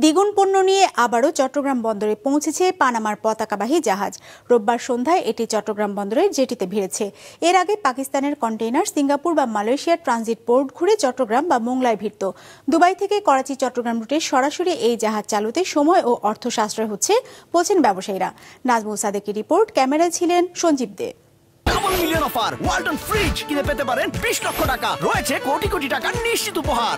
দ্বিগুণ পণ্য নিয়ে আবারও চট্টগ্রাম বন্দরে পৌঁছেছে পানামার পতাকাবাহী জাহাজ। রোববার সন্ধ্যায় এটি চট্টগ্রাম বন্দরের জেটিতে ভিড়েছে। এর আগে পাকিস্তানের কন্টেইনার সিঙ্গাপুর বা মালয়েশিয়ার ট্রানজিট পোর্ট ঘুরে চট্টগ্রাম বা মোংলায় ভিড়ত। দুবাই থেকে করাচি চট্টগ্রাম রুটে সরাসরি এই জাহাজ চালুতে সময় ও অর্থ সাশ্রয় হচ্ছে বলছেন ব্যবসায়ীরা। নাজমুল সাদেকের রিপোর্ট, ক্যামেরায় ছিলেন Sanjib Dey. Double million offer, Walton fridge কিনে পেতে পারেন 20 লক্ষ টাকা, রয়েছে কোটি কোটি টাকার নিশ্চিত উপহার।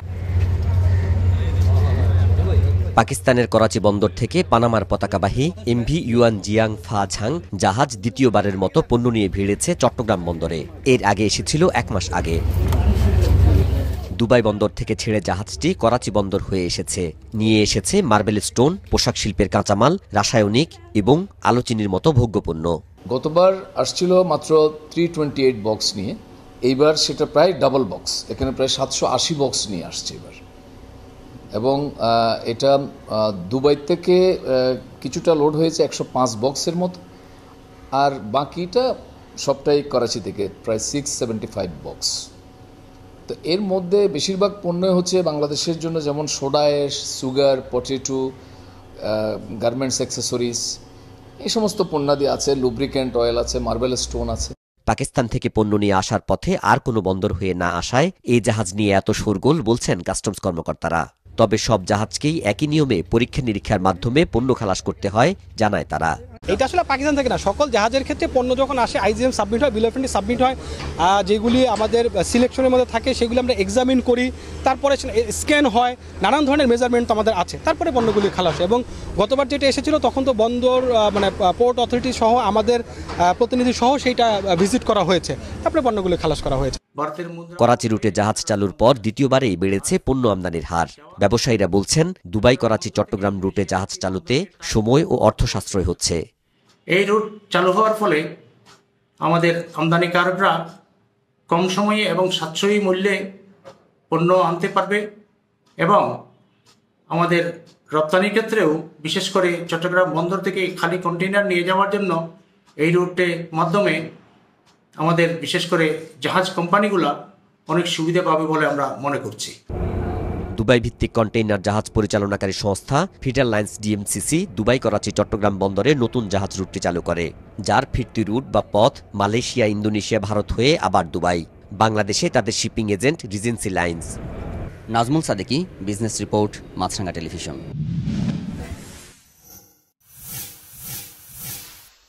পাকিস্তানের করাচি বন্দর থেকে পানামার পতাকাবাহী এমভি ইউয়ান জিয়াং ফা ঝাং জাহাজ দ্বিতীয়বারের মতো পণ্য নিয়ে ভিড়েছে চট্টগ্রাম বন্দরে। এর আগে এসেছিল 1 মাস আগে। দুবাই বন্দর থেকে ছেড়ে জাহাজটি করাচি বন্দর হয়ে এসেছে। নিয়ে এসেছে মার্বেল স্টোন, পোশাক শিল্পের কাঁচামাল, রাসায়নিক এবং আলোচিনির মতো ভোগ্যপণ্য। গতবার আসছিল মাত্র 328 বক্স নিয়ে, এইবার সেটা প্রায় ডাবল বক্স, এখানে প্রায় 780 বক্স নিয়ে আসছে এবার। এবং এটা দুবাই থেকে কিছুটা লোড হয়েছে 105 বক্সের মতো, আর বাকিটা সবটাই করাচি থেকে প্রায় 675 বক্স। তো এর মধ্যে বেশিরভাগ পণ্য হচ্ছে বাংলাদেশের জন্য, যেমন soda ash, sugar, potato, garments accessories, এই সমস্ত পণ্যাদি আছে, লুব্রিক্যান্ট অয়েল আছে, মার্বেল স্টোন আছে। পাকিস্তান থেকে পণ্য নিয়ে আসার পথে আর কোনো বন্দর হয়ে না আসায় এই জাহাজ নিয়ে এত শোরগোল বলছেন কাস্টমস কর্মকর্তারা। তবে সব জাহাজকেই একই নিয়মে পরীক্ষা নিরীক্ষার মাধ্যমে পণ্য খালাস করতে হয় জানায় তারা। এটা আসলে পাকিস্তান থেকে না, সকল জাহাজের ক্ষেত্রে পণ্য যখন আসে আইজিএম সাবমিট হয়, বিল অফ এন্ট্রি সাবমিট হয়, যেগুলি আমাদের সিলেকশনের মধ্যে থাকে সেগুলি আমরা এক্সামিন করি, তারপরে স্ক্যান হয়, নানান ধরনের মেজারমেন্ট আমাদের আছে, তারপরে পণ্যগুলি খালাস হয়। এবং গতবার যেটা এসেছিল তখন তো বন্দর মানে পোর্ট অথরিটি সহ আমাদের প্রতিনিধি সহ সেইটা ভিজিট করা হয়েছে, তারপরে পণ্যগুলি খালাস করা হয়েছে। করাচি রুটে জাহাজ চালুর পর দ্বিতীয়বারেই বেড়েছে পণ্য আমদানির হার। ব্যবসায়ীরা বলছেন দুবাই করাচি চট্টগ্রাম রুটে জাহাজ চালুতে সময় ও অর্থ সাশ্রয় হচ্ছে। এই রুট চালু হওয়ার ফলে আমাদের আমদানিকারকরা কম সময়ে এবং সাশ্রয়ী মূল্যে পণ্য আনতে পারবে এবং আমাদের রপ্তানির ক্ষেত্রেও বিশেষ করে চট্টগ্রাম বন্দর থেকে খালি কন্টেইনার নিয়ে যাওয়ার জন্য এই রুটের মাধ্যমে আমাদের বিশেষ করে জাহাজ কোম্পানিগুলো অনেক সুবিধা পাবে বলে আমরা মনে করছি। দুবাই ভিত্তিক কন্টেইনার জাহাজ পরিচালনাকারী সংস্থা Fitter Lines DMCC Dubai Karachi Chattogram বন্দরে নতুন জাহাজ রুটটি চালু করে, যার ফিরতি রুট বা পথ মালয়েশিয়া, ইন্দোনেশিয়া, ভারত হয়ে আবার দুবাই। বাংলাদেশে তাদের shipping agent Regency Lines. Nazmul Sadeki, business report, Maasranga television.